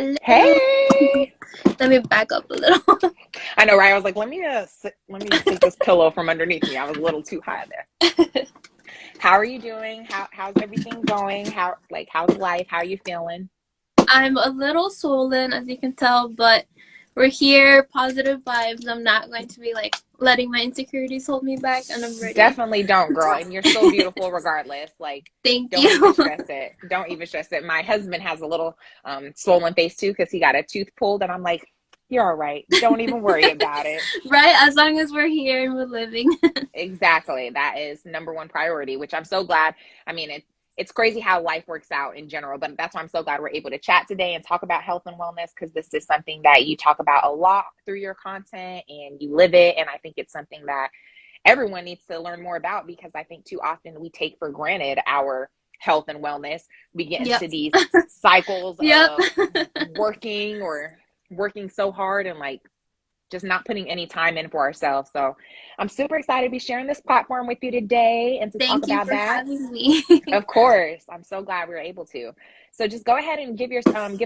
Hello. Hey, Let me back up a little. I know, right? I was like, let me take this pillow from underneath me. I was a little too high there. How are you doing? How's everything going? How's life? How are you feeling? I'm a little swollen, as you can tell, but we're here. Positive vibes. I'm not going to be like letting my insecurities hold me back, and I'm ready Definitely don't, to girl. talk. And you're so beautiful regardless. Like, Thank don't even you. stress it. Don't even stress it. My husband has a little swollen face too because he got a tooth pulled, and I'm like, you're all right. Don't even worry about it. Right? As long as we're here and we're living. Exactly. That is number one priority, which I'm so glad. I mean, it's crazy how life works out in general, but that's why I'm so glad we're able to chat today and talk about health and wellness because this is something that you talk about a lot through your content and you live it. And I think it's something that everyone needs to learn more about because I think too often we take for granted our health and wellness. We get Yep. into these cycles Yep. of working so hard and like just not putting any time in for ourselves. So I'm super excited to be sharing this platform with you today and to talk Thank you about for that. having me. Of course, I'm so glad we were able to. So just go ahead and give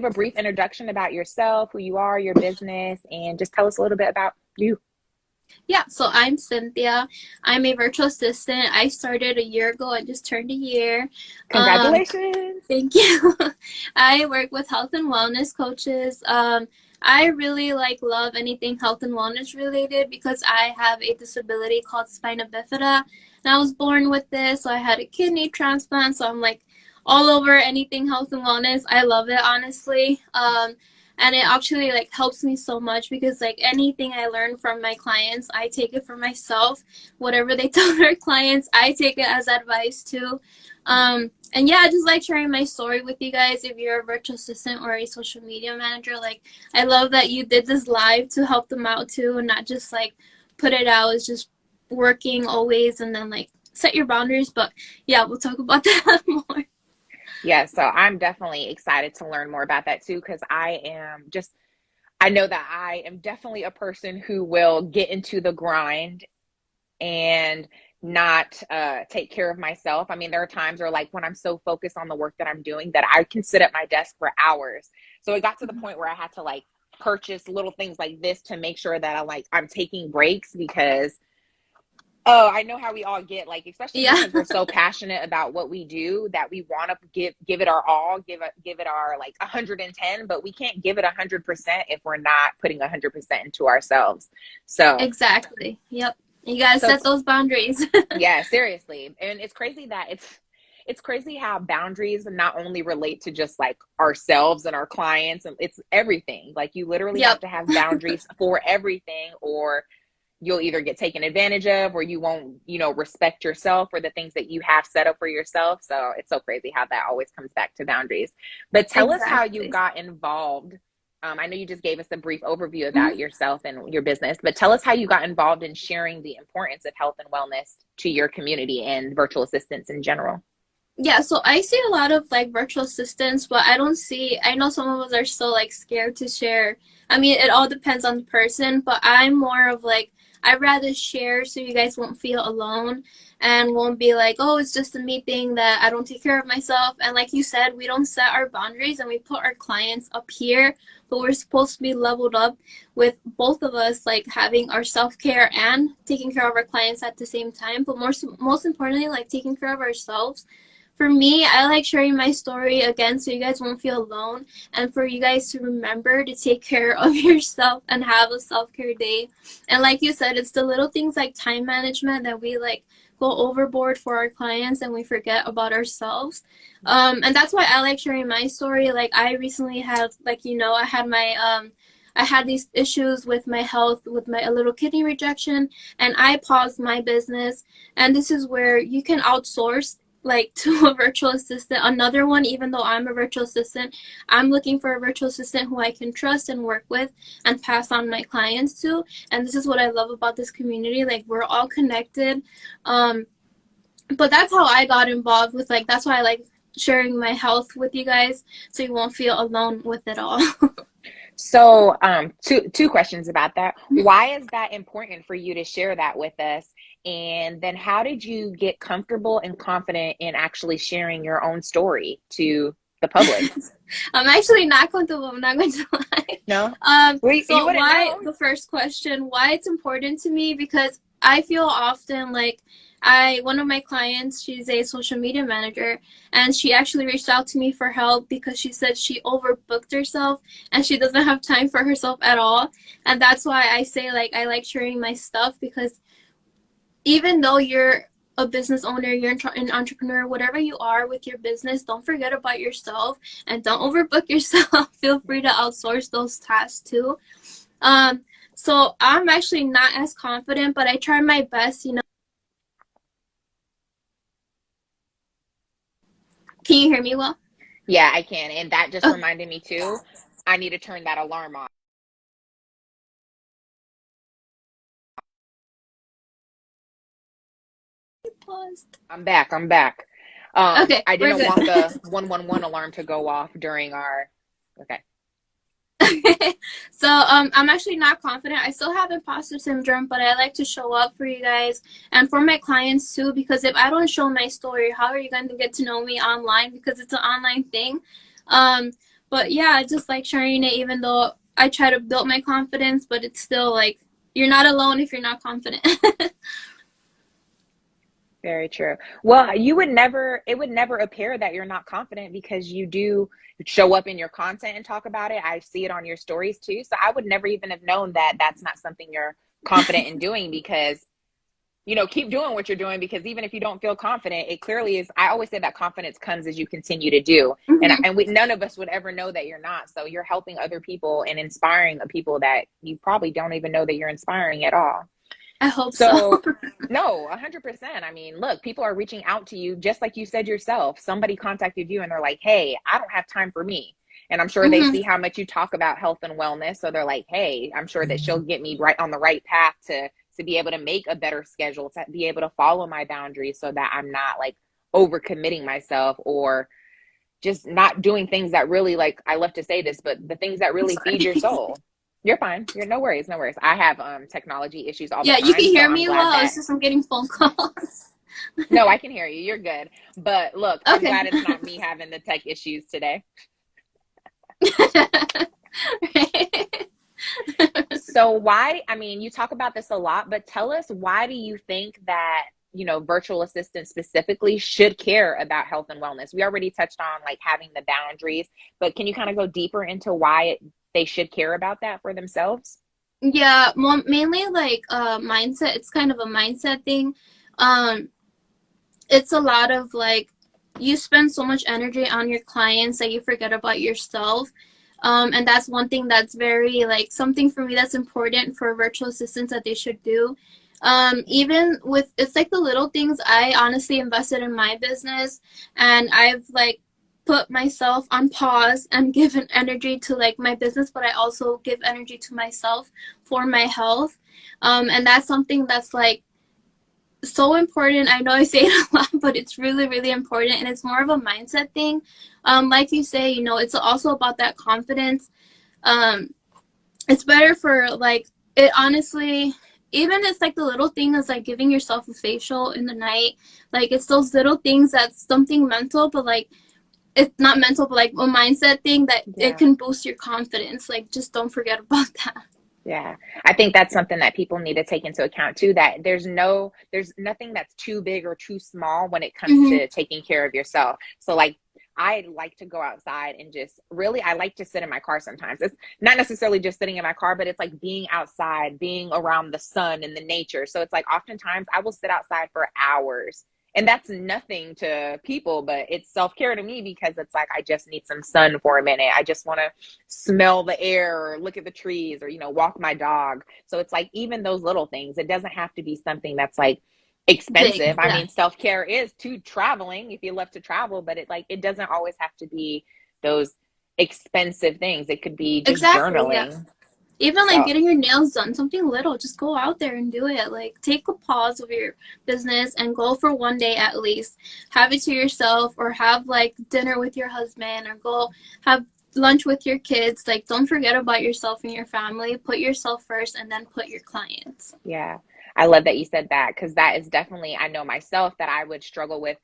a brief introduction about yourself, who you are, your business, and just tell us a little bit about you. Yeah, so I'm Cynthia. I'm a virtual assistant. I started a year ago. I just turned a year. Um, Congratulations. Thank you. I work with health and wellness coaches. I really love anything health and wellness related because I have a disability called spina bifida, and I was born with this. So I had a kidney transplant. So I'm like all over anything health and wellness. I love it honestly. And it actually helps me so much because anything I learn from my clients, I take it for myself. Whatever they tell their clients, I take it as advice too. And yeah, I just like sharing my story with you guys. If you're a virtual assistant or a social media manager, I love that you did this live to help them out too, and not just put it out. It's just working always, and then set your boundaries. But yeah, we'll talk about that more. Yeah, so I'm definitely excited to learn more about that too, because I know that I am definitely a person who will get into the grind and not take care of myself. I mean, there are times where, like, when I'm so focused on the work that I'm doing that I can sit at my desk for hours. So it got to the point where I had to like purchase little things like this to make sure that I'm taking breaks because oh, I know how we all get, like, especially Yeah. because we're so passionate about what we do that we want to give it our all, give it our like 110, but we can't give it 100% if we're not putting 100% into ourselves. So, Exactly. Yep. You gotta so set those boundaries. yeah, seriously. And it's crazy that it's crazy how boundaries not only relate to just like ourselves and our clients and it's everything. Like you literally have Yep. to have boundaries for everything or you'll either get taken advantage of or you won't, respect yourself or the things that you have set up for yourself. So it's so crazy how that always comes back to boundaries. But tell us how you Exactly. got involved. I know you just gave us a brief overview Mhm. about yourself and your business, but tell us how you got involved in sharing the importance of health and wellness to your community and virtual assistants in general. Yeah, so I see a lot of virtual assistants, but I don't see, I know some of us are still scared to share. I mean, it all depends on the person, but I'm more of I'd rather share so you guys won't feel alone and won't be like, oh, it's just a me thing that I don't take care of myself. And like you said, we don't set our boundaries and we put our clients up here, but we're supposed to be leveled up with both of us having our self-care and taking care of our clients at the same time. But most importantly, taking care of ourselves. For me, I like sharing my story again so you guys won't feel alone and for you guys to remember to take care of yourself and have a self-care day. And like you said, it's the little things like time management that we go overboard for our clients and we forget about ourselves. And that's why I like sharing my story. Like I recently had I had my I had these issues with my health with my a little kidney rejection, and I paused my business, and this is where you can outsource to a virtual assistant. Another one, even though I'm a virtual assistant, I'm looking for a virtual assistant who I can trust and work with and pass on my clients to. And this is what I love about this community. We're all connected. um but that's how I got involved with that's why I like sharing my health with you guys so you won't feel alone with it all. So, two questions about that. Why is that important for you to share that with us? And then how did you get comfortable and confident in actually sharing your own story to the public? I'm actually not comfortable. I'm not going to lie. No? Well, you So wouldn't why know. the first question? Why it's important to me? Because I feel often like I one of my clients, she's a social media manager, and she actually reached out to me for help because she said she overbooked herself and she doesn't have time for herself at all. And that's why I say like I like sharing my stuff because even though you're a business owner, you're an entrepreneur, whatever you are with your business, don't forget about yourself and don't overbook yourself. Feel free to outsource those tasks too. Um, so I'm actually not as confident, but I try my best, you know. Can you hear me well? Yeah, I can. And that just Oh, reminded me too. I need to turn that alarm off. paused. I'm back. I'm back. Okay, I we're didn't good. want the 111 alarm to go off during our. Okay. So I'm actually not confident. I still have imposter syndrome, but I like to show up for you guys and for my clients too. Because if I don't show my story, how are you going to get to know me online? Because it's an online thing. Um, but yeah, I just like sharing it, even though I try to build my confidence, but it's still like you're not alone if you're not confident. Very true. Well, it would never appear that you're not confident because you do show up in your content and talk about it. I see it on your stories too. So I would never even have known that that's not something you're confident in doing because, keep doing what you're doing because even if you don't feel confident, it clearly is. I always say that confidence comes as you continue to do. Mhm. And none of us would ever know that you're not. So you're helping other people and inspiring people that you probably don't even know that you're inspiring at all. I hope so. So, no, 100%. I mean, look, people are reaching out to you just like you said yourself. Somebody contacted you and they're like, hey, I don't have time for me. And I'm sure they Hmm. see how much you talk about health and wellness. So they're like, hey, I'm sure that she'll get me right on the right path to be able to make a better schedule, to be able to follow my boundaries so that I'm not like overcommitting myself or just not doing things that really, like, I love to say this, but the things that I'm really feed sorry. your soul. You're fine. You're no worries, no worries. I have technology issues all the Yeah, you can time, so hear I'm me glad well. that It's just I'm getting phone calls. no, I can hear you. You're good. But look, I'm Okay. glad it's not me having the tech issues today. So why, I mean, you talk about this a lot, but tell us, why do you think that, virtual assistants specifically should care about health and wellness? We already touched on like having the boundaries, but can you kind of go deeper into why they should care about that for themselves? Yeah, well, mainly like mindset. It's kind of a mindset thing. Um, it's a lot of like you spend so much energy on your clients that you forget about yourself. And that's one thing that's very like something for me that's important for virtual assistants that they should do. Even with it's like the little things. I honestly invested in my business, and I've like put myself on pause and given energy to like my business, but I also give energy to myself for my health. And that's something that's like so important. I know I say it a lot, but it's really, really important, and it's more of a mindset thing. Like you say, it's also about that confidence. Um, it's better for like it honestly. Even it's like the little thing is like giving yourself a facial in the night. Like it's those little things that's something mental, but like it's not mental, but like a mindset thing that it Yeah. can boost your confidence. Like just don't forget about that. Yeah. I think that's something that people need to take into account too, that there's nothing that's too big or too small when it comes Mm-hmm. to taking care of yourself. So like I like to go outside and just really I like to sit in my car sometimes. It's not necessarily just sitting in my car, but it's like being outside, being around the sun and the nature. So it's like oftentimes I will sit outside for hours. And that's nothing to people, but it's self-care to me because it's like I just need some sun for a minute. I just want to smell the air or look at the trees or walk my dog. So it's like even those little things, it doesn't have to be something that's like Big, expensive. I yeah. mean, self-care is to traveling if you love to travel, but it doesn't always have to be those expensive things. It could be just Exactly, yeah. journaling. Even like So getting your nails done, something little, just go out there and do it. Like take a pause of your business and go for one day at least. Have it to yourself, or have like dinner with your husband, or go have lunch with your kids. Like don't forget about yourself and your family. Put yourself first and then put your clients. yeah, I love that you said that because that is definitely, I know myself that I would struggle with.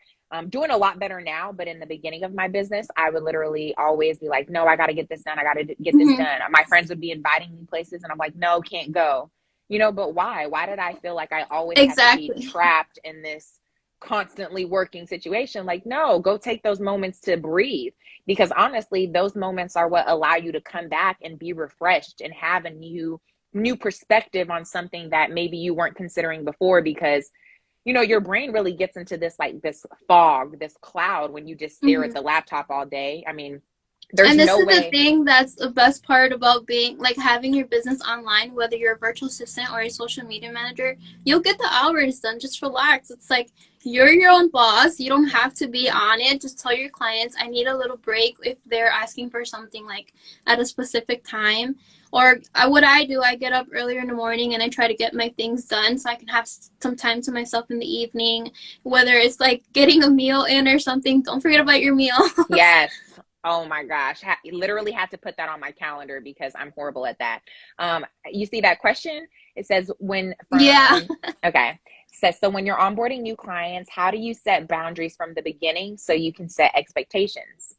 Doing a lot better now, but in the beginning of my business, I would literally always be like, no, I got to get this done. I got to get this Hmm. done. My friends would be inviting me places and I'm like, no, can't go. But why? Why did I feel like I always had to be Exactly. trapped in this constantly working situation? Like, no, go take those moments to breathe, because honestly, those moments are what allow you to come back and be refreshed and have a new perspective on something that maybe you weren't considering before, because your brain really gets into this like this fog, this cloud when you just stare at Hmm. the laptop all day. I mean, there's And this no is the way. thing that's the best part about being like having your business online, whether you're a virtual assistant or a social media manager, you'll get the hours done. Just relax. It's like you're your own boss. You don't have to be on it. Just tell your clients, I need a little break if they're asking for something like at a specific time. Or what I do, I get up earlier in the morning and I try to get my things done so I can have some time to myself in the evening, whether it's like getting a meal in or something. Don't forget about your meal. Yes. Oh my gosh. Literally had to put that on my calendar because I'm horrible at that. You see that question? It says Yeah. okay. It says, so when you're onboarding new clients, how do you set boundaries from the beginning so you can set expectations?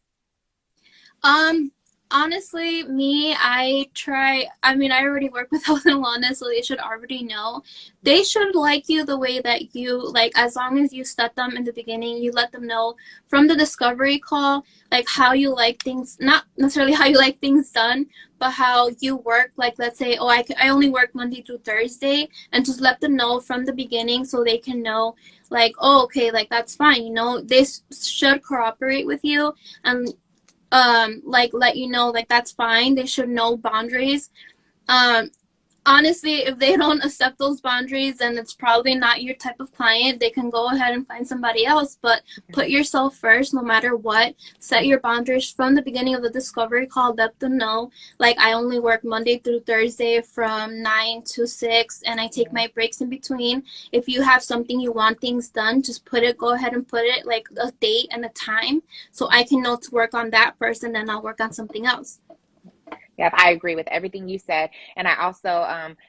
Um, Honestly, I mean, I already work with health and wellness, so they should already know. They should like you the way that you like, as long as you set them in the beginning, you let them know from the discovery call, like how you like things, not necessarily how you like things done, but how you work. Like, let's say, oh, I only work Monday through Thursday, and just let them know from the beginning so they can know, like, oh, okay, like that's fine. They should cooperate with you and like let you know like that's fine. They should know boundaries. um Honestly, if they don't accept those boundaries, then it's probably not your type of client. They can go ahead and find somebody else, but put yourself first no matter what. Set your boundaries from the beginning of the discovery call. Let them know, like, I only work Monday through Thursday from 9 to 6, and I take Yeah. my breaks in between. If you have something you want things done, just go ahead and put it like a date and a time so I can know to work on that first and then I'll work on something else. Yep, I agree with everything you said. And I also,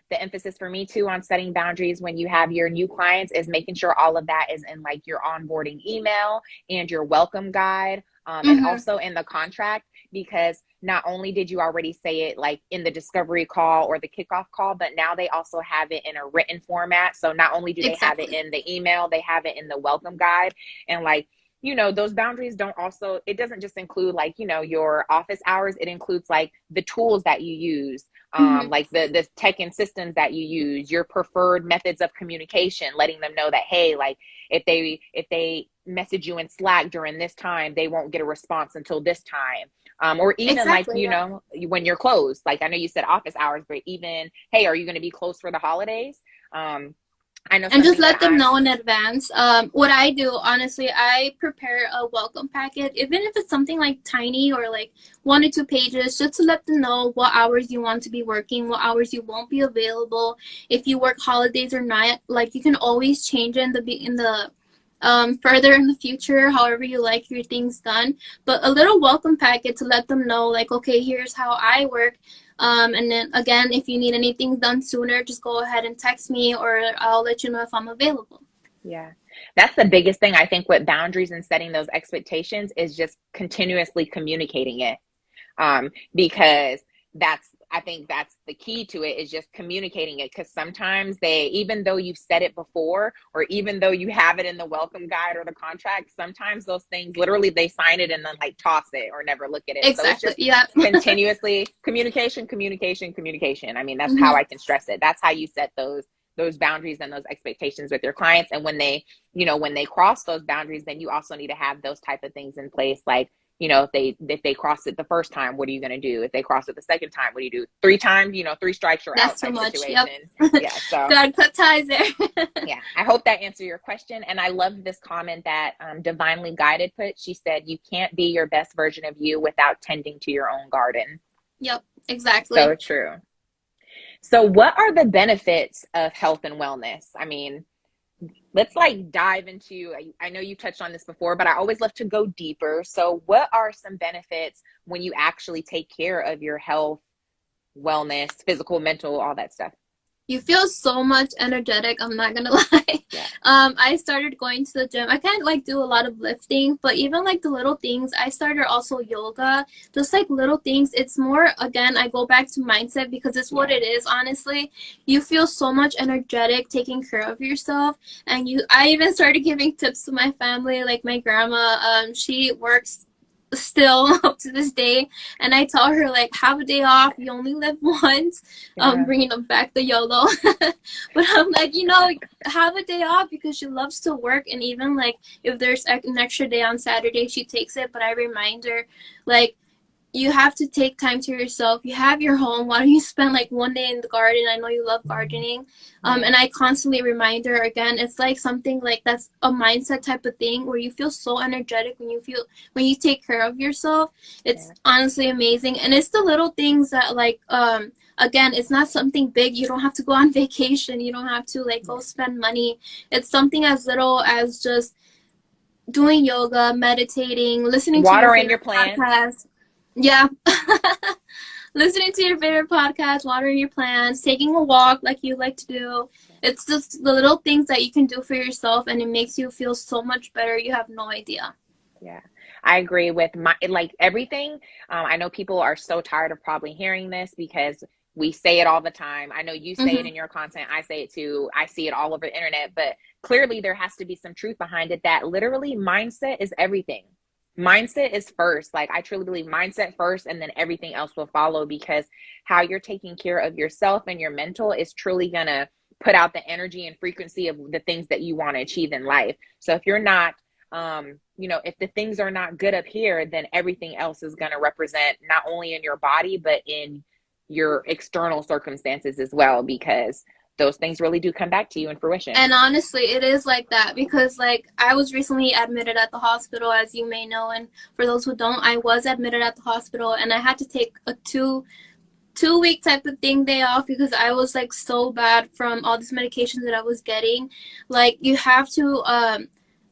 the emphasis for me too on setting boundaries when you have your new clients is making sure all of that is in like your onboarding email and your welcome guide, and Mm-hmm. also in the contract, because not only did you already say it like in the discovery call or the kickoff call, but now they also have it in a written format. So not only do they have it Exactly. in the email, they have it in the welcome guide. And like, those boundaries don't also, it doesn't just include like, your office hours. It includes like the tools that you use, Mm-hmm. like the tech and systems that you use, your preferred methods of communication, letting them know that, hey, like if they message you in Slack during this time, they won't get a response until this time. Or even like, Exactly. Yeah. when you're closed, like I know you said office hours, but even, hey, are you going to be closed for the holidays? I know And just something that let them I, know in advance. What I do, honestly, I prepare a welcome packet, even if it's something like tiny or like 1 or 2 pages, just to let them know what hours you want to be working, what hours you won't be available, if you work holidays or not. Like, you can always change it in the further in the future, however you like your things done. But a little welcome packet to let them know, like, okay, here's how I work. And then again, if you need anything done sooner, just go ahead and text me, or I'll let you know if I'm available. yeah. That's the biggest thing I think with boundaries and setting those expectations is just continuously communicating it. Because I think that's the key to it, is just communicating it. Because sometimes even though you've said it before, or even though you have it in the welcome guide or the contract, sometimes those things literally they sign it and then like toss it or never look at it. So it's Exactly. just Yeah. continuously communication, communication, communication. I mean, that's how Hmm. I can stress it. That's how you set those boundaries and those expectations with your clients. And when they cross those boundaries, then you also need to have those type of things in place, like, if they cross it the first time, what are you going to do? If they cross it the second time, what do you do? 3 times, 3 strikes you're out That's too type much. Yep. situation. Yeah. So Gotta cut ties there. yeah, I hope that answered your question. And I love this comment that Divinely Guided put. She said, you can't be your best version of you without tending to your own garden. Yep. Exactly. So true. So what are the benefits of health and wellness? I mean, let's like dive into, I know you touched on this before, but I always love to go deeper. So what are some benefits when you actually take care of your health, wellness, physical, mental, all that stuff? You feel so much energetic, I'm not gonna lie. Yeah. I started going to the gym. I can't like do a lot of lifting, but even like the little things, I started also yoga, just like little things. It's more, again, I go back to mindset because it's what Yeah. it is, honestly. You feel so much energetic taking care of yourself. And I even started giving tips to my family, like my grandma, she works still up to this day, and I tell her like, have a day off, you only live once. Yeah. Bringing them back the YOLO. But I'm like, have a day off, because she loves to work, and even like if there's an extra day on Saturday, she takes it. But I remind her, like, you have to take time to yourself. You have your home. Why don't you spend like one day in the garden? I know you love gardening. Yeah. And I constantly remind her, again, it's like something like that's a mindset type of thing where you feel so energetic when you take care of yourself. It's Yeah. honestly amazing. And it's the little things that like again, it's not something big. You don't have to go on vacation. You don't have to like go Yeah. spend money. It's something as little as just doing yoga, meditating, listening to your Watering your favorite plants. podcast. Yeah. Listening to your favorite podcast, watering your plants, taking a walk like you like to do. It's just the little things that you can do for yourself, and it makes you feel so much better. You have no idea. Yeah, I agree with my like everything. I know people are so tired of probably hearing this because we say it all the time. I know you say it Mm-hmm. in your content. I say it too. I see it all over the internet, but clearly there has to be some truth behind it that literally mindset is everything. Mindset is first. Like I truly believe mindset first and then everything else will follow because how you're taking care of yourself and your mental is truly gonna put out the energy and frequency of the things that you want to achieve in life. So if you're not if the things are not good up here, then everything else is going to represent not only in your body, but in your external circumstances as well, because those things really do come back to you in fruition. And honestly, it is like that because, like, I was recently admitted at the hospital, as you may know. And for those who don't, I was admitted at the hospital, and I had to take a two-week type of thing day off because I was like so bad from all these medications that I was getting. Like, you have to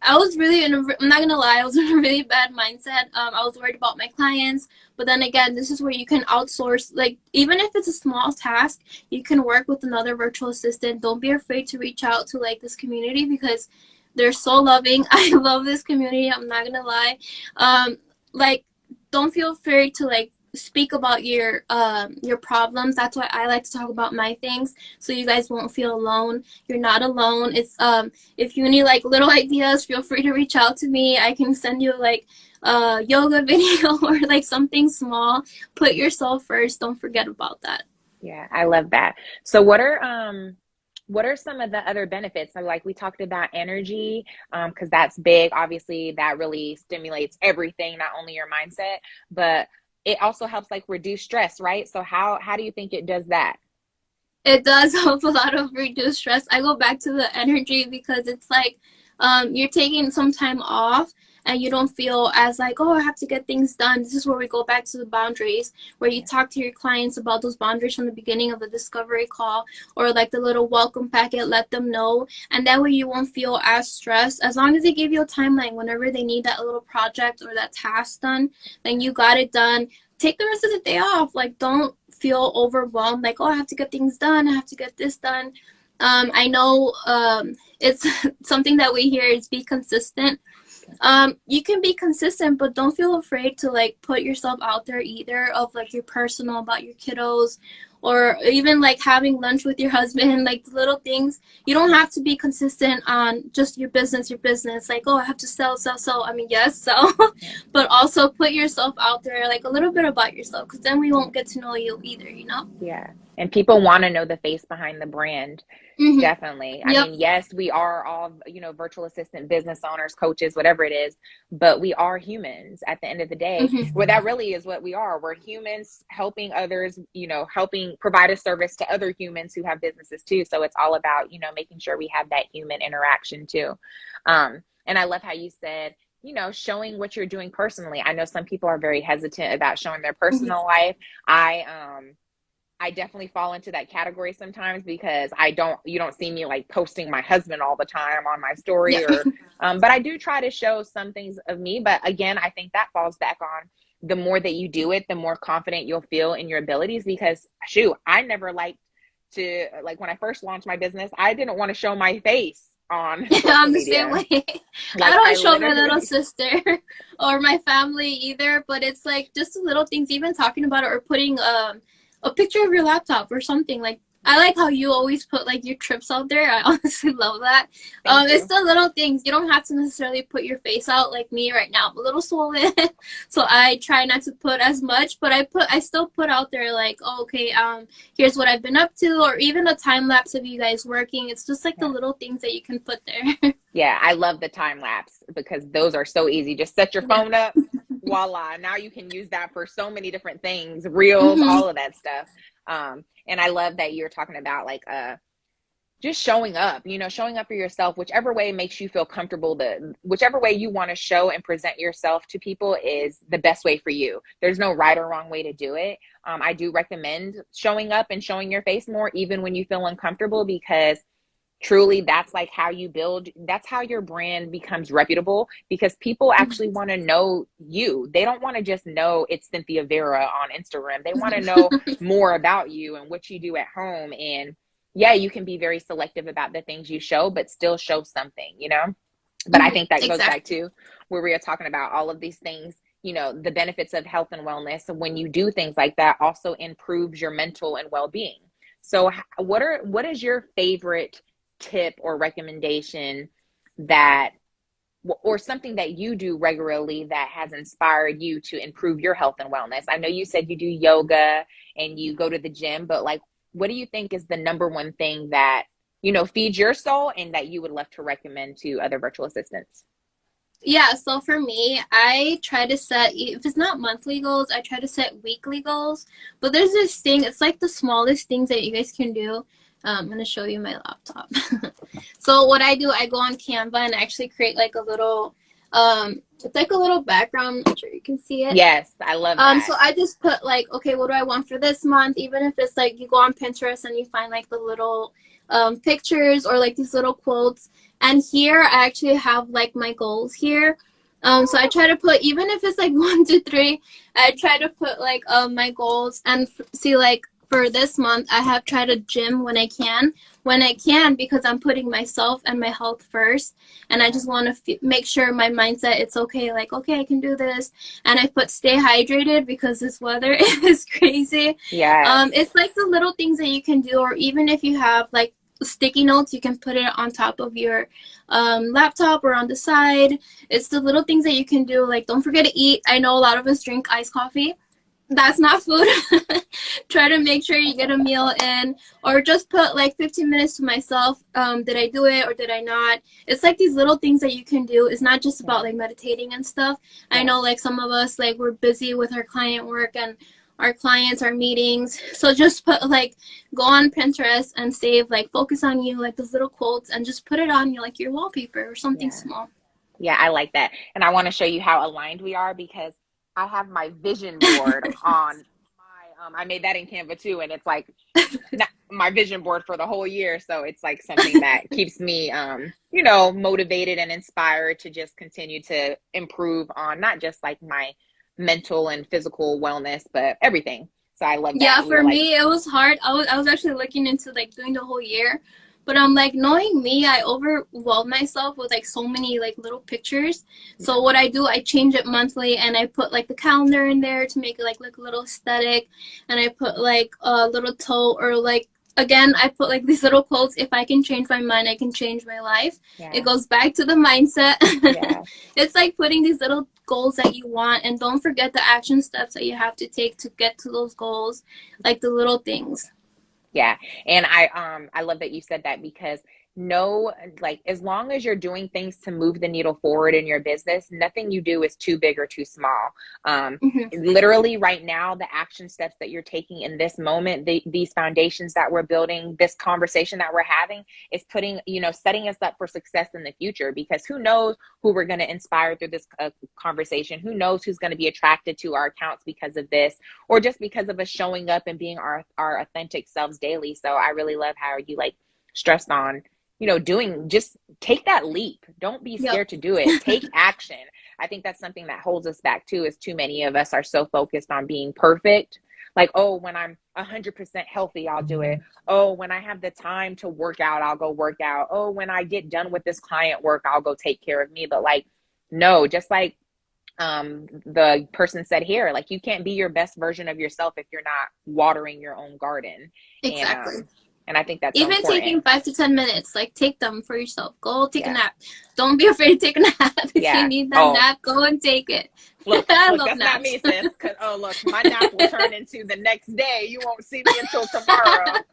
I was really I'm not gonna lie, I was in a really bad mindset. I was worried about my clients, but then again, this is where you can outsource, like, even if it's a small task, you can work with another virtual assistant. Don't be afraid to reach out to like this community because they're so loving. I love this community, I'm not gonna lie. um like, don't feel afraid to like speak about your problems. That's why I like to talk about my things, so you guys won't feel alone. You're not alone. It's if you need like little ideas, feel free to reach out to me. I can send you like a yoga video or like something small. Put yourself first. Don't forget about that. Yeah, I love that. So what are some of the other benefits? So like we talked about energy, because that's big. Obviously, that really stimulates everything, not only your mindset, but it also helps like reduce stress, right? So how do you think it does that? It does help a lot of reduce stress. I go back to the energy because it's like you're taking some time off and you don't feel as like, oh, I have to get things done. This is where we go back to the boundaries, where you Yeah. talk to your clients about those boundaries from the beginning of the discovery call, or like the little welcome packet, let them know. And that way you won't feel as stressed. As long as they give you a timeline whenever they need that little project or that task done, then you got it done. Take the rest of the day off. Like, don't feel overwhelmed, like, oh, I have to get things done, I have to get this done. I know it's something that we hear is be consistent. You can be consistent, but don't feel afraid to like put yourself out there either, of like your personal, about your kiddos, or even like having lunch with your husband, like little things. You don't have to be consistent on just your business, like, oh, I have to sell. I mean, yes, sell, Yeah. but also put yourself out there, like a little bit about yourself, because then we won't get to know you either. Yeah. And people want to know the face behind the brand. Mm-hmm. Definitely. I Yep. mean, yes, we are all, virtual assistant, business owners, coaches, whatever it is, but we are humans at the end of the day. Mm-hmm. Well, that really is what we are. We're humans helping others, helping provide a service to other humans who have businesses too. So it's all about, making sure we have that human interaction too. And I love how you said, showing what you're doing personally. I know some people are very hesitant about showing their personal life. I definitely fall into that category sometimes because you don't see me like posting my husband all the time on my story Yeah. but I do try to show some things of me. But again, I think that falls back on the more that you do it, the more confident you'll feel in your abilities because shoot, I never liked to, like, when I first launched my business, I didn't want to show my face on social I'm the same media. way. I Like, don't I show my little literally, sister or my family either, but it's like just the little things, even talking about it or putting a picture of your laptop or something. Like I like how you always put like your trips out there. I honestly love that. thank It's you. the little things. You don't have to necessarily put your face out like me right now. I'm a little swollen, so I try not to put as much, but I still put out there like, oh, okay, here's what I've been up to, or even a time lapse of you guys working. It's just like the Yeah. little things that you can put there. Yeah, I love the time lapse because those are so easy. Just set your Yeah. phone up, voila. Now you can use that for so many different things, reels, Mm-hmm. all of that stuff. And I love that you're talking about like just showing up, showing up for yourself, whichever way makes you feel comfortable, whichever way you want to show and present yourself to people is the best way for you. There's no right or wrong way to do it. I do recommend showing up and showing your face more, even when you feel uncomfortable, because truly that's like how you build, that's how your brand becomes reputable, because people actually want to know you. They don't want to just know it's Cynthia Vera on Instagram. They want to know more about you and what you do at home. And yeah, you can be very selective about the things you show, but still show something. But I Mm-hmm. think that goes back Exactly. to where we are talking about all of these things, the benefits of health and wellness. And when you do things like that, also improves your mental and well-being. So what is your favorite tip or recommendation that, or something that you do regularly that has inspired you to improve your health and wellness? I know you said you do yoga and you go to the gym, but like, what do you think is the number one thing that, feeds your soul and that you would love to recommend to other virtual assistants? Yeah, so for me, I try to set, if it's not monthly goals, I try to set weekly goals. But there's this thing, it's like the smallest things that you guys can do. I'm going to show you my laptop. So what I do, I go on Canva and actually create like a little, it's like a little background. I'm not sure you can see it. Yes, I love that. So I just put like, okay, what do I want for this month? Even if it's like you go on Pinterest and you find like the little pictures or like these little quotes. And here I actually have like my goals here. So I try to put, even if it's like 1 to 3, I try to put like my goals and see like for this month I have tried to gym when I can, because I'm putting myself and my health first, and I Yeah. just want to make sure my mindset it's okay, like okay, I can do this. And I put stay hydrated because this weather is crazy. Yes. It's like the little things that you can do, or even if you have like sticky notes, you can put it on top of your laptop or on the side. It's the little things that you can do. Like don't forget to eat. I know a lot of us drink iced coffee. That's not food. Try to make sure you get a meal in, or just put like 15 minutes to myself. Did I do it or did I not? It's like these little things that you can do. It's not just Yeah. about like meditating and stuff. I Yes. know like some of us like we're busy with our client work and our clients, our meetings. So just put like go on Pinterest and save like focus on you, like those little quotes, and just put it on you like your wallpaper or something Yeah. small. Yeah, I like that. And I want to show you how aligned we are, because I have my vision board on my I made that in Canva too, and it's like not my vision board for the whole year. So it's like something that keeps me motivated and inspired to just continue to improve on not just like my mental and physical wellness, but everything. So I love Yeah, that. for We're like, me it was hard. I was actually looking into like doing the whole year, but I'm like knowing me, I overwhelm myself with like so many like little pictures. So what I do, I change it monthly and I put like the calendar in there to make it like look a little aesthetic, and I put like a little toe, or like again I put like these little quotes. If I can change my mind, I can change my life. It yeah, goes back to the mindset. yeah. It's like putting these little goals that you want, and don't forget the action steps that you have to take to get to those goals, like the little things. Yeah. And I love that you said that, because no, like, as long as you're doing things to move the needle forward in your business, nothing you do is too big or too small. Hmm. Literally right now, the action steps that you're taking in this moment, these foundations that we're building, this conversation that we're having is setting us up for success in the future, because who knows who we're going to inspire through this conversation? Who knows who's going to be attracted to our accounts because of this, or just because of us showing up and being our authentic selves daily. So I really love how you like stressed on, doing, just take that leap. Don't be Yep. scared to do it. Take action. I think that's something that holds us back too, is too many of us are so focused on being perfect. Like, oh, when I'm 100% healthy, I'll do it. Oh, when I have the time to work out, I'll go work out. Oh, when I get done with this client work, I'll go take care of me. But like, no, just like the person said here, like, you can't be your best version of yourself if you're not watering your own garden. and Exactly. um and I think that's so Even important. taking 5 to 10 minutes, like take them for yourself. Go take a Yeah. nap. Don't be afraid to take a nap. If you Yeah. need that Oh, nap, go and take it. look, I look, love that's not naps. me, sis. Cause oh, look, my nap will turn into the next day. You won't see me until tomorrow.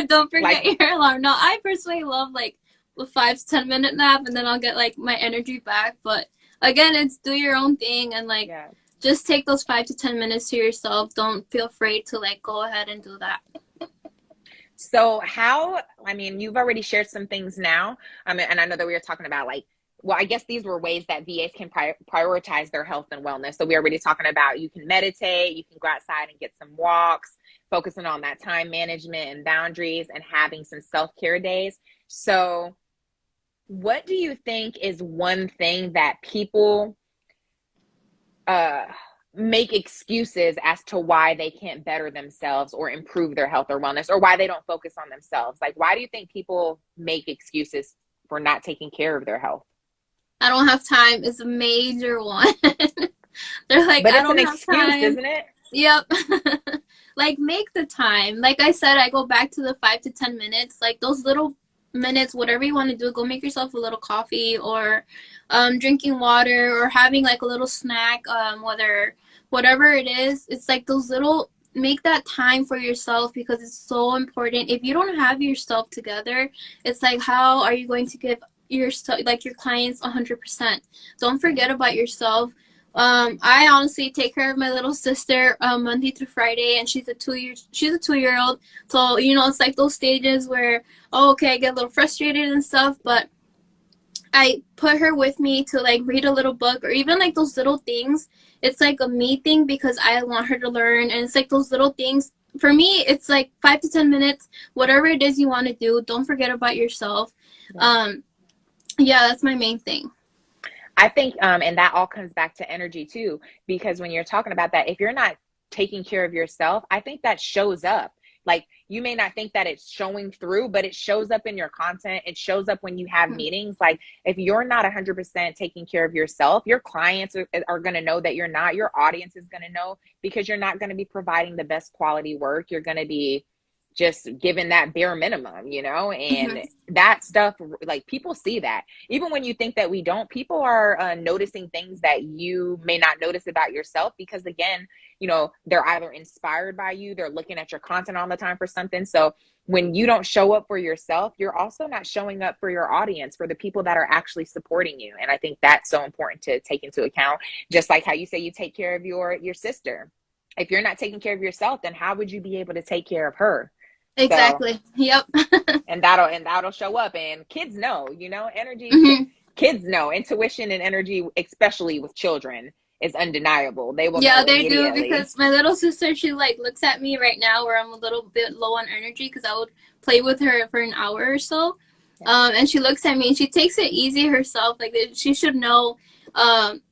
Don't Like, forget your alarm. No, I personally love like a 5 to 10 minute nap, and then I'll get like my energy back. But again, it's do your own thing and like yeah. just take those 5 to 10 minutes to yourself. Don't feel afraid to like go ahead and do that. So how, I mean, you've already shared some things now. And I know that we were talking about like, well, I guess these were ways that VAs can prioritize their health and wellness. So we already talking about, you can meditate, you can go outside and get some walks, focusing on that time management and boundaries, and having some self-care days. So what do you think is one thing that people uh, make excuses as to why they can't better themselves or improve their health or wellness, or why they don't focus on themselves? Like, why do you think people make excuses for not taking care of their health? I don't have time is a major one. They're like, But I it's an don't have excuse, time. isn't it? Yep. Like make the time. Like I said, I go back to the 5 to 10 minutes. Like those little minutes, whatever you want to do, go make yourself a little coffee or drinking water or having like a little snack, whatever it is. It's like those little make that time for yourself because it's so important. If you don't have yourself together, it's like how are you going to give your like your clients 100%? Don't forget about yourself. I honestly take care of my little sister Monday through Friday, and she's a 2 year old. So it's like those stages where okay, I get a little frustrated and stuff, but I put her with me to like read a little book or even like those little things. It's like a me thing because I want her to learn, and it's like those little things. For me, it's like 5 to 10 minutes, whatever it is you want to do. Don't forget about yourself. Yeah. Um, yeah, that's my main thing. I think, and that all comes back to energy too, because when you're talking about that, if you're not taking care of yourself, I think that shows up. Like, you may not think that it's showing through, but it shows up in your content. It shows up when you have meetings. Like, if you're not 100% taking care of yourself, your clients are going to know that you're not. Your audience is going to know, because you're not going to be providing the best quality work. You're going to be just given that bare minimum, and Mm-hmm. that stuff, like, people see that. Even when you think that we don't, people are noticing things that you may not notice about yourself, because again, they're either inspired by you, they're looking at your content all the time for something. So when you don't show up for yourself, you're also not showing up for your audience, for the people that are actually supporting you. And I think that's so important to take into account. Just like how you say you take care of your sister. If you're not taking care of yourself, then how would you be able to take care of her? So, Exactly. Yep. and that'll show up, and kids know, energy. Hmm. Kids know intuition and energy, especially with children, is undeniable. They will Yeah, know they do immediately. because my little sister, she like looks at me right now where I'm a little bit low on energy because I would play with her for an hour or so. Yeah. And she looks at me and she takes it easy herself. Like she should know.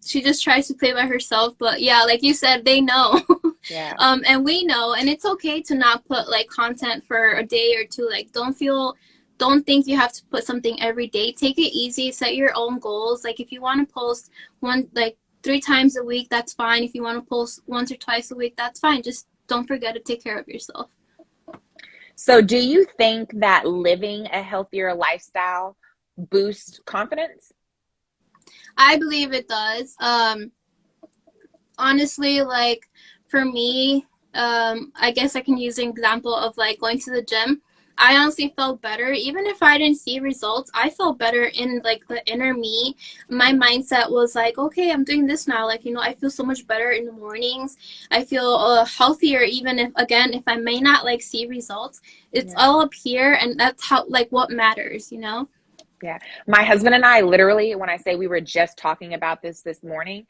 She just tries to play by herself. But yeah, like you said, they know. Yeah. And we know. And it's okay to not put like content for a day or two. Like don't think you have to put something every day. Take it easy. Set your own goals. Like if you want to post one, like 3 times a week, that's fine. If you want to post once or twice a week, that's fine. Just don't forget to take care of yourself. So, do you think that living a healthier lifestyle boosts confidence? I believe it does. Honestly, like for me, I guess I can use an example of like going to the gym. I honestly felt better even if I didn't see results. I felt better in like the inner me. My mindset was like, okay, I'm doing this now. Like, I feel so much better in the mornings. I feel healthier even if I may not like see results. It's Yeah. all up here, and that's how like what matters. Yeah. My husband and I, literally, when I say we were just talking about this morning,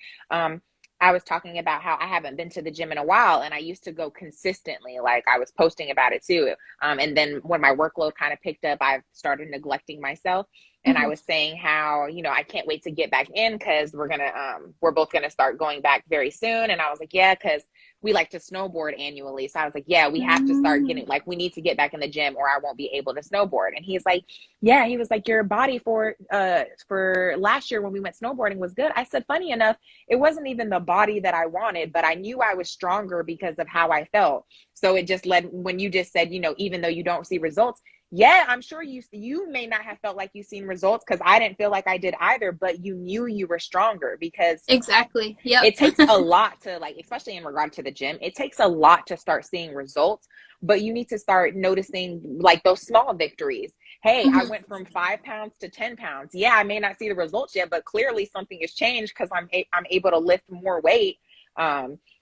I was talking about how I haven't been to the gym in a while, and I used to go consistently. Like, I was posting about it too. And then when my workload kind of picked up, I started neglecting myself. And I Mm-hmm. was saying how, I can't wait to get back in, because we're both gonna start going back very soon. And I was like, yeah, because we like to snowboard annually. So I was like, yeah, we have to start Mm. getting, like, we need to get back in the gym or I won't be able to snowboard. And he's like, yeah, he was like, your body for last year when we went snowboarding was good. I said, funny enough, it wasn't even the body that I wanted, but I knew I was stronger because of how I felt. So it just led, when you just said, you know, even though you don't see results, yeah, I'm sure you may not have felt like you've seen results, because I didn't feel like I did either, but you knew you were stronger, because Exactly. Yep. it takes a lot to, like, especially in regard to the gym, it takes a lot to start seeing results, but you need to start noticing like those small victories. Hey, I Mhm. went from 5 pounds to 10 pounds. Yeah, I may not see the results yet, but clearly something has changed because I'm able to lift more weight.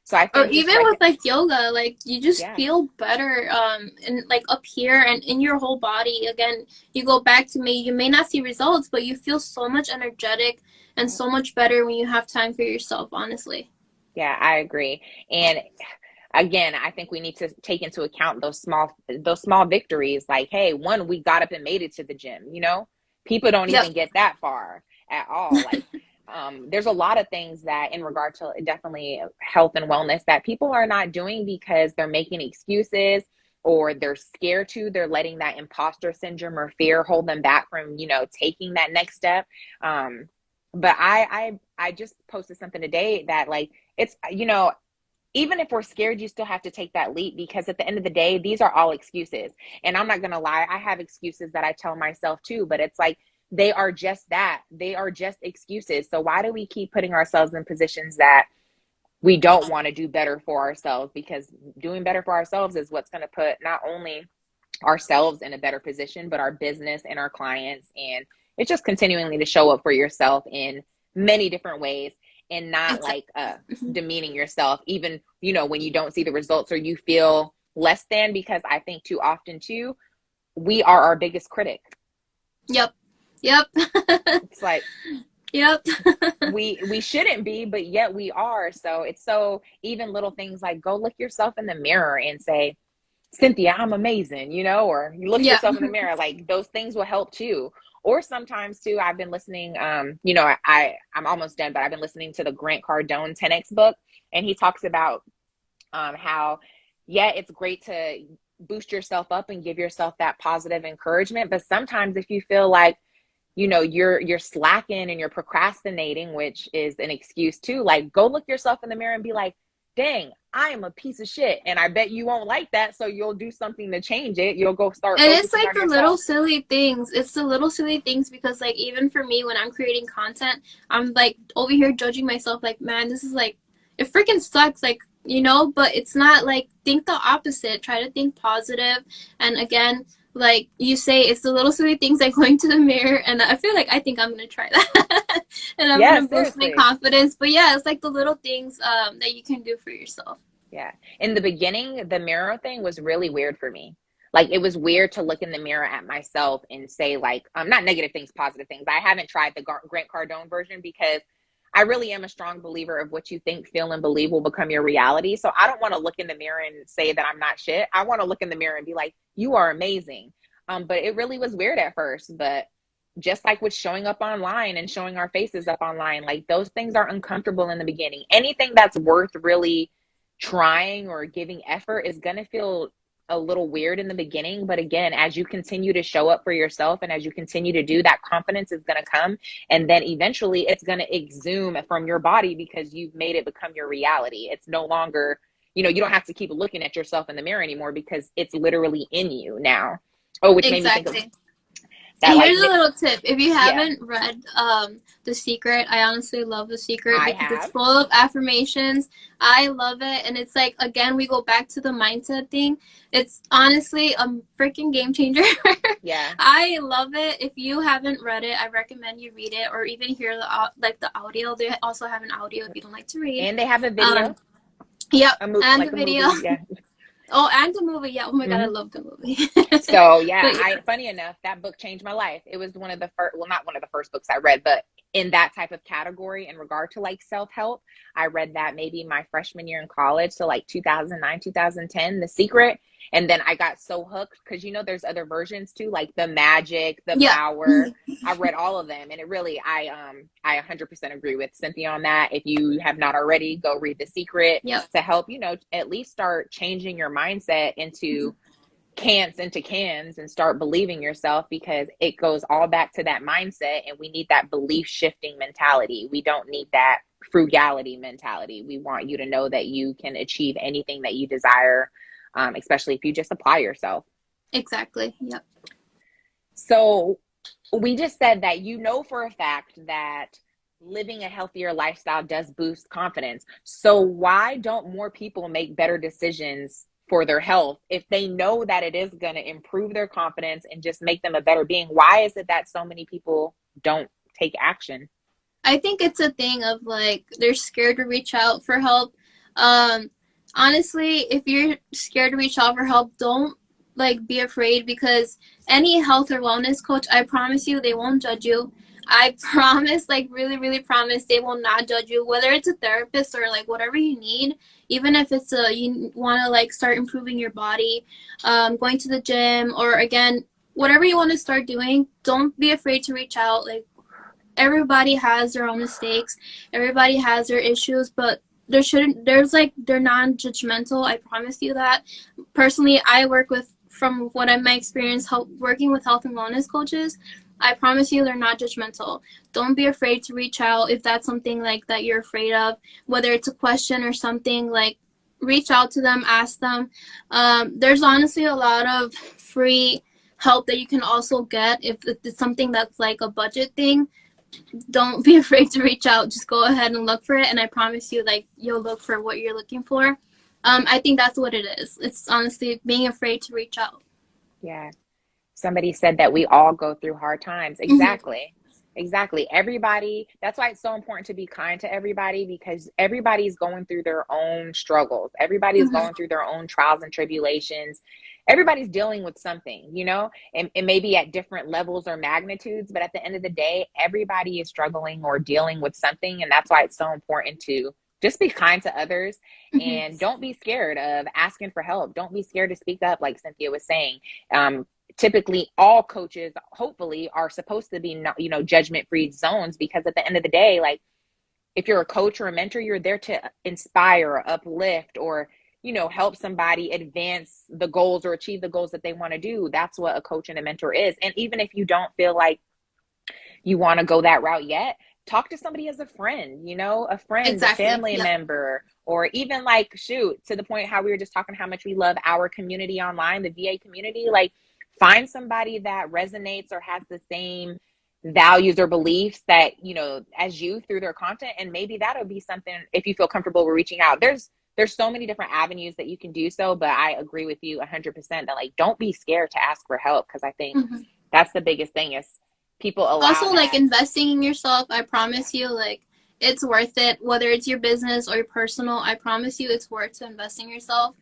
So I Or think just even like, with like yoga, like you just yeah. feel better and like up here and in your whole body. Again, you go back to me, you may not see results, but you feel so much energetic and so much better when you have time for yourself, honestly. Yeah, I agree. And again, I think we need to take into account those small victories. Like, hey, one, we got up and made it to the gym, you know? People don't Yep. even get that far at all. Like, there's a lot of things that in regard to definitely health and wellness that people are not doing because they're making excuses, or they're scared to, they're letting that imposter syndrome or fear hold them back from, you know, taking that next step. But I just posted something today that, like, it's, you know, even if we're scared, you still have to take that leap, because at the end of the day, these are all excuses. And I'm not going to lie, I have excuses that I tell myself too, but it's like, they are just that. They are just excuses. So why do we keep putting ourselves in positions that we don't want to do better for ourselves? Because doing better for ourselves is what's going to put not only ourselves in a better position, but our business and our clients. And it's just continuing to show up for yourself in many different ways, and not like Exactly. demeaning yourself, even, you know, when you don't see the results or you feel less than, because I think too often too, we are our biggest critic. Yep. Yep. It's like, Yep. we shouldn't be, but yet we are. So it's, so even little things like, go look yourself in the mirror and say, Cynthia, I'm amazing, you know, or you look Yeah. yourself in the mirror, like those things will help too. Or sometimes too, I've been listening, you know, I'm almost done, but I've been listening to the Grant Cardone 10X book, and he talks about how, yeah, it's great to boost yourself up and give yourself that positive encouragement, but sometimes if you feel like, you know, you're slacking and you're procrastinating, which is an excuse too, like, go look yourself in the mirror and be like, dang, I am a piece of shit. And I bet you won't like that, so you'll do something to change it. You'll go start And it's focusing like on the little yourself. silly things. It's the little silly things because like even for me when I'm creating content, I'm like over here judging myself like, man, this is like it freaking sucks like, you know, but it's not like think the opposite. Try to think positive. And again, like you say, it's the little silly things like going to the mirror and I feel like I think I'm going to try that. And I'm going Yeah, to boost my seriously. confidence. But yeah, it's like the little things that you can do for yourself. Yeah. In the beginning, the mirror thing was really weird for me. Like, it was weird to look in the mirror at myself and say, like, not negative things, positive things. I haven't tried the Grant Cardone version, because I really am a strong believer of what you think, feel, and believe will become your reality. So I don't want to look in the mirror and say that I'm not shit. I want to look in the mirror and be like, you are amazing. But it really was weird at first. But just like with showing up online and showing our faces up online, like, those things are uncomfortable in the beginning. Anything that's worth really trying or giving effort is going to feel a little weird in the beginning, but again, as you continue to show up for yourself and as you continue to do, that confidence is going to come, and then eventually it's going to exhume from your body because you've made it become your reality. It's no longer, you know, you don't have to keep looking at yourself in the mirror anymore because it's literally in you now. Oh, which made me think of Exactly. that, And like, here's a little tip. If you yeah, haven't read The Secret, I honestly love The Secret I because it's have. full of affirmations. I love it. And it's like, again, we go back to the mindset thing. It's honestly a freaking game changer. Yeah. I love it. If you haven't read it, I recommend you read it or even hear like the audio. They also have an audio if you don't like to read. And they have a Um, video, yep. And the like a video. movie. Yeah. Oh, and the movie. Yeah. Oh my God, I Hmm. love the movie. So yeah, But yeah. I funny enough, that book changed my life. It was one of the first, well, not one of the first books I read, but in that type of category in regard to like self-help. I read that maybe my freshman year in college, so like 2009, 2010, The Secret. And then I got so hooked because there's other versions too, like The Magic, The Yeah. Power. I read all of them, and it really, I 100% agree with Cynthia on that. If you have not already, go read The Secret Yep. to help, at least start changing your mindset into cans and start believing yourself, because it goes all back to that mindset, and we need that belief shifting mentality. We don't need that frugality mentality. We want you to know that you can achieve anything that you desire, especially if you just apply yourself. Exactly. Yep. So we just said that for a fact that living a healthier lifestyle does boost confidence. So why don't more people make better decisions for their health if they know that it is going to improve their confidence and just make them a better being? Why is it that so many people don't take action? I think it's a thing of like they're scared to reach out for help. Um, Honestly, if you're scared to reach out for help, don't like be afraid, because any health or wellness coach, I promise you, they won't judge you. I promise, like really, really promise, they will not judge you. Whether it's a therapist or like whatever you need, even if it's you want to like start improving your body, going to the gym, or again, whatever you want to start doing, don't be afraid to reach out. Like everybody has their own mistakes, everybody has their issues, but they're non-judgmental. I promise you that. Personally, I work with, from what I my experience working with health and wellness coaches, I promise you they're not judgmental. Don't be afraid to reach out if that's something like that you're afraid of, whether it's a question or something. Like, reach out to them, ask them. There's honestly a lot of free help that you can also get if it's something that's like a budget thing. Don't be afraid to reach out. Just go ahead and look for it, and I promise you, like, you'll look for what you're looking for. I think that's what it is. It's honestly being afraid to reach out. Yeah. Somebody said that we all go through hard times. Mm-hmm. Exactly. Exactly. Everybody, that's why it's so important to be kind to everybody, because everybody's going through their own struggles. Everybody's Mm-hmm. going through their own trials and tribulations. Everybody's dealing with something, and maybe at different levels or magnitudes, but at the end of the day, everybody is struggling or dealing with something. And that's why it's so important to just be kind to others, Mm-hmm. and don't be scared of asking for help. Don't be scared to speak up, like Cynthia was saying. Typically all coaches hopefully are supposed to be judgment free zones, because at the end of the day, like, if you're a coach or a mentor, you're there to inspire, uplift, or help somebody advance the goals or achieve the goals that they want to do. That's what a coach and a mentor is. And even if you don't feel like you want to go that route yet, talk to somebody as a friend, a friend, a Exactly. family Yep. member, or even like, shoot, to the point how we were just talking how much we love our community online, the VA community. Like, find somebody that resonates or has the same values or beliefs that, as you, through their content. And maybe that'll be something, if you feel comfortable with reaching out. There's so many different avenues that you can do so, but I agree with you 100% that, like, don't be scared to ask for help, because I think Mm-hmm. that's the biggest thing is people allow Also, like that. investing in yourself, I promise you, like, it's worth it. Whether it's your business or your personal, I promise you, it's worth to invest in yourself.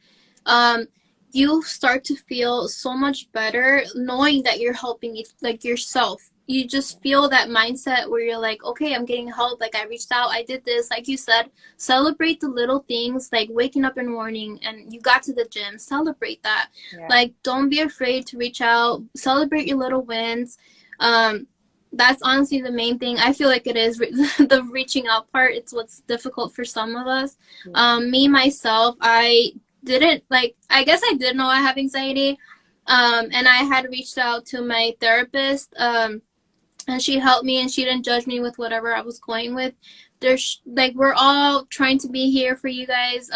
Um, you start to feel so much better knowing that you're helping like yourself. You just feel that mindset where you're like, okay, I'm getting help. Like, I reached out, I did this. Like you said, celebrate the little things, like waking up in the morning and you got to the gym. Celebrate that. Yeah. Like, don't be afraid to reach out. Celebrate your little wins. Um, that's honestly the main thing. I feel like it is the reaching out part. It's what's difficult for some of us. Yeah. Me myself, I didn't like. I guess I did know I have anxiety, and I had reached out to my therapist. And she helped me, and she didn't judge me with whatever I was going with. There's like, we're all trying to be here for you guys.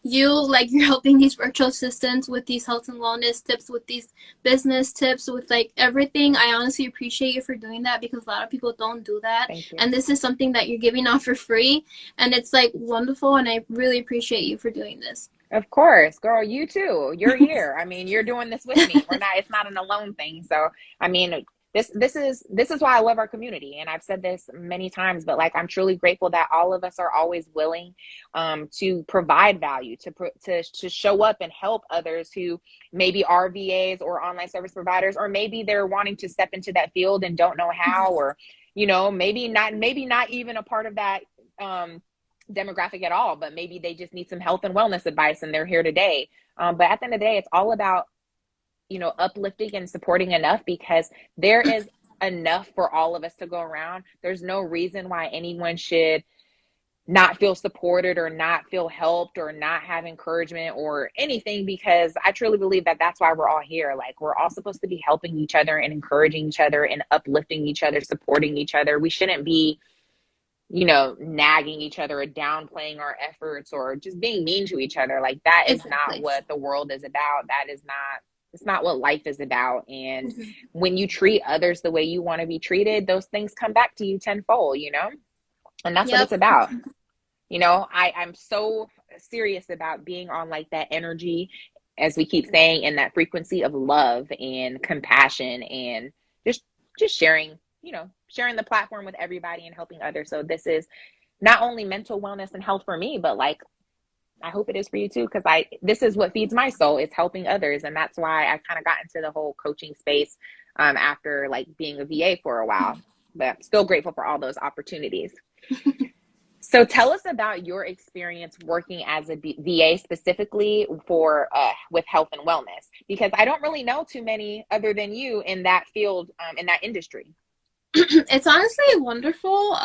You, like, you're helping these virtual assistants with these health and wellness tips, with these business tips, with like everything. I honestly appreciate you for doing that, because a lot of people don't do that, Thank you. and this is something that you're giving out for free, and it's like wonderful, and I really appreciate you for doing this. Of course, girl, you too. You're here. I mean, you're doing this with me. It's not an alone thing. So, I mean, this is why I love our community, and I've said this many times, but like I'm truly grateful that all of us are always willing to provide value, to show up and help others who maybe are VAs or online service providers, or maybe they're wanting to step into that field and don't know how, or maybe not even a part of that demographic at all, but maybe they just need some health and wellness advice and they're here today. But at the end of the day, it's all about uplifting and supporting enough, because there is enough for all of us to go around. There's no reason why anyone should not feel supported or not feel helped or not have encouragement or anything, because I truly believe that that's why we're all here. Like, we're all supposed to be helping each other and encouraging each other and uplifting each other, supporting each other. We shouldn't be nagging each other or downplaying our efforts or just being mean to each other. Like, that is not Exactly. what the world is about. It's not what life is about. And Mhm. when you treat others the way you want to be treated, those things come back to you tenfold, and that's what Yep. it's about. I'm so serious about being on like that energy, as we keep saying, and that frequency of love and compassion, and just sharing, sharing the platform with everybody and helping others. So this is not only mental wellness and health for me, but like, I hope it is for you too, because this is what feeds my soul, is helping others. And that's why I kind of got into the whole coaching space after like being a VA for a while. But I'm still grateful for all those opportunities. So tell us about your experience working as a VA, specifically for with health and wellness, because I don't really know too many other than you in that field, in that industry. It's honestly wonderful.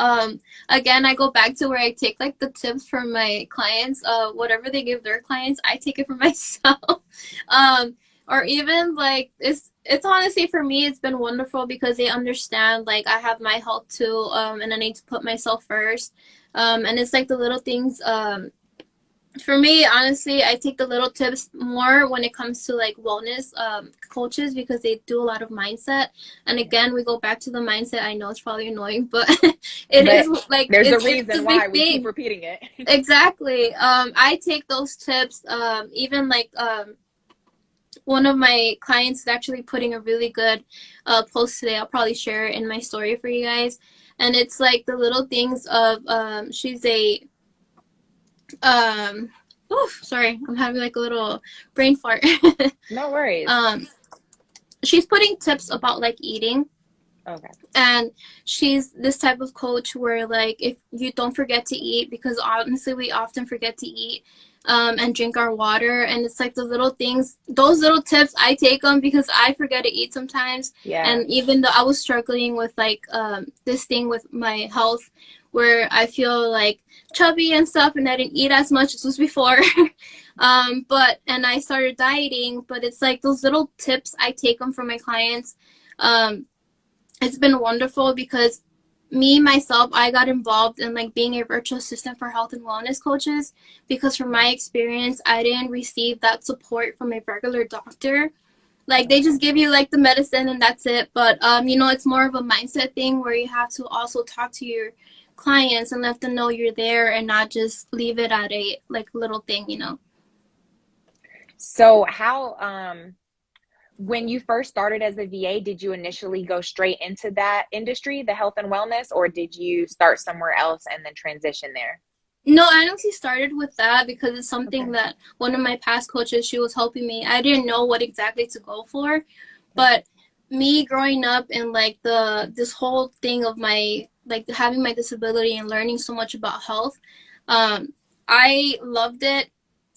Again, I go back to where I take like the tips from my clients. Whatever they give their clients, I take it for myself. um, or even like it's honestly for me, it's been wonderful because they understand like I have my health too, and I need to put myself first. And it's like the little things. For me, honestly, I take the little tips more when it comes to like wellness coaches, because they do a lot of mindset. And Yeah. again, we go back to the mindset. I know it's probably annoying, but it But is like there's a it's reason a big why we keep thing. repeating it. Exactly. I take those tips. Even like one of my clients is actually putting a really good post today. I'll probably share it in my story for you guys. And it's like the little things of she's a um sorry, I'm having like a little brain fart. No worries. um she's putting tips about like eating, Okay. and she's this type of coach where like if you don't forget to eat, because honestly we often forget to eat, and drink our water, and it's like the little things, those little tips, I take them because I forget to eat sometimes. Yeah. And even though I was struggling with like this thing with my health where I feel like chubby and stuff, and I didn't eat as much as was before. But and I started dieting, but it's like those little tips, I take them from my clients. It's been wonderful because me myself, I got involved in like being a virtual assistant for health and wellness coaches, because from my experience I didn't receive that support from a regular doctor. Like they Okay. just give you like the medicine and that's it. But it's more of a mindset thing where you have to also talk to your clients and let them know you're there, and not just leave it at a like little thing. So when you first started as a VA, did you initially go straight into that industry, the health and wellness, or did you start somewhere else and then transition there? No, I honestly started with that because it's something Okay. that one of my past coaches, she was helping me. I didn't know what exactly to go for, Yeah. but me growing up in like this whole thing of my like having my disability and learning so much about health, um, I loved it.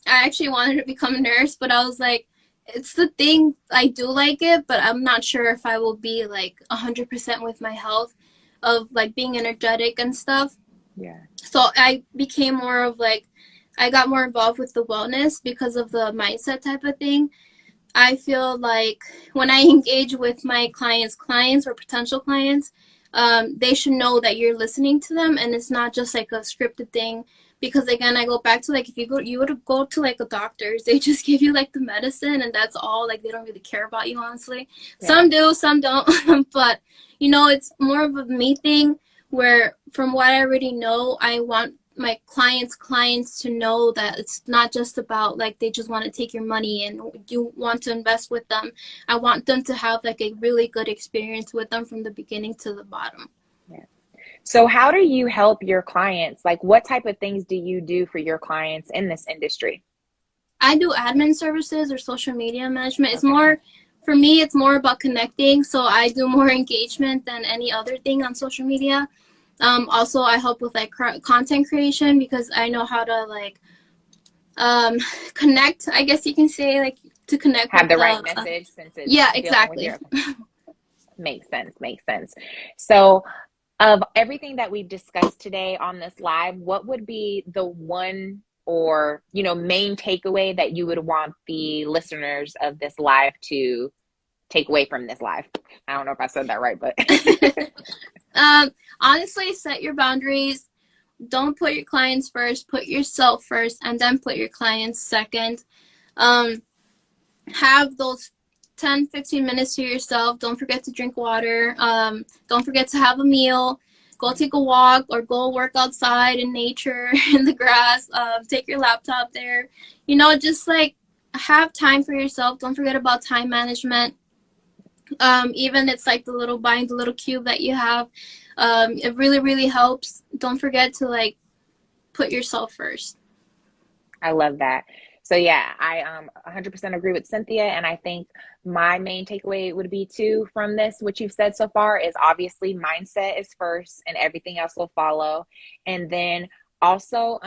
I actually wanted to become a nurse, but I was like, it's the thing, I do like it, but I'm not sure if I will be like 100% with my health of like being energetic and stuff. Yeah. So I became more of like, I got more involved with the wellness because of the mindset type of thing. I feel like when I engage with my clients or potential clients, they should know that you're listening to them and it's not just like a scripted thing. Because again, I go back to like if you would go to like a doctor's, they just give you like the medicine and that's all. Like they don't really care about you, honestly. Yeah. Some do, some don't. But it's more of a me thing where from what I already know, I want my clients to know that it's not just about like they just want to take your money and you want to invest with them. I want them to have like a really good experience with them from the beginning to the bottom. Yeah. So how do you help your clients? Like, what type of things do you do for your clients in this industry? I do admin services or social media management. It's Okay. more, for me, it's more about connecting. So I do more engagement than any other thing on social media. Also, I help with like content creation because I know how to like um, connect. I guess you can say like to connect Have with the right the. message since it's Yeah, dealing with exactly. your, makes sense, makes sense. So, of everything that we've discussed today on this live, what would be the one or, main takeaway that you would want the listeners of this live to take away from this live? I don't know if I said that right, but um, Honestly, set your boundaries. Don't put your clients first. Put yourself first, and then put your clients second. Um, have those 10-15 minutes to yourself. Don't forget to drink water. Don't forget to have a meal. Go take a walk or go work outside in nature, in the grass. Take your laptop there. Just like have time for yourself. Don't forget about time management. Even it's like buying the little cube that you have. It really, really helps. Don't forget to like put yourself first. I love that. So yeah, I 100% agree with Cynthia, and I think my main takeaway would be too from this, what you've said so far, is obviously mindset is first, and everything else will follow. And then also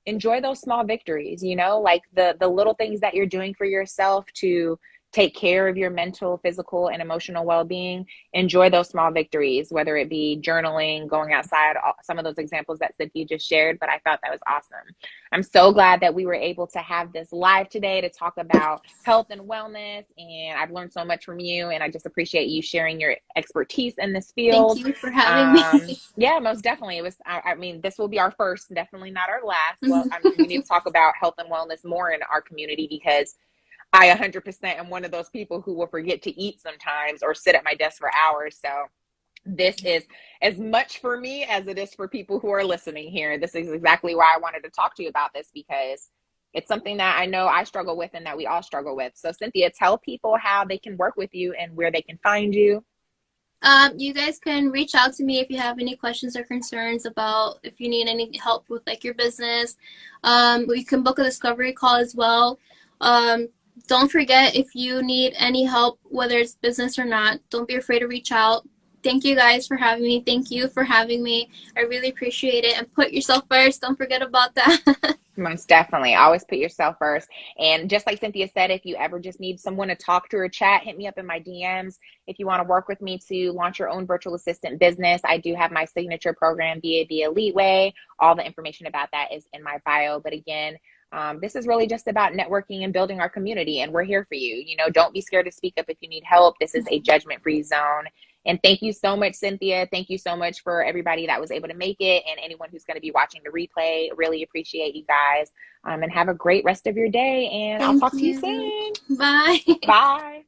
enjoy those small victories. Like the little things that you're doing for yourself to take care of your mental, physical, and emotional well-being. Enjoy those small victories, whether it be journaling, going outside, some of those examples that Cynthia just shared. But I thought that was awesome. I'm so glad that we were able to have this live today to talk about health and wellness. And I've learned so much from you. And I just appreciate you sharing your expertise in this Thank field. you for having me. Yeah, most definitely. It was, I mean, this will be our first, definitely not our last. Well, I mean, we need to talk about health and wellness more in our community because I 100% am one of those people who will forget to eat sometimes or sit at my desk for hours. So this is as much for me as it is for people who are listening here. This is exactly why I wanted to talk to you about this because it's something that I know I struggle with and that we all struggle with. So, Cynthia, tell people how they can work with you and where they can find you. You guys can reach out to me if you have any questions or concerns about if you need any help with like your business. We can book a discovery call as well. Um, don't forget if you need any help, whether it's business or not, don't be afraid to reach out. Thank you guys for having me. Thank you for having me. I really appreciate it. And put yourself first. Don't forget about that. Most definitely. Always put yourself first. And just like Cynthia said, if you ever just need someone to talk to or chat, hit me up in my DMs. If you want to work with me to launch your own virtual assistant business, I do have my signature program, BAB Elite Way. All the information about that is in my bio. But again, this is really just about networking and building our community, and we're here for you. Don't be scared to speak up if you need help. This is a judgment-free zone. And thank you so much, Cynthia. Thank you so much for everybody that was able to make it and anyone who's going to be watching the replay. Really appreciate you guys. And have a great rest of your day. And I'll Thank talk to you you. soon. Bye. Bye.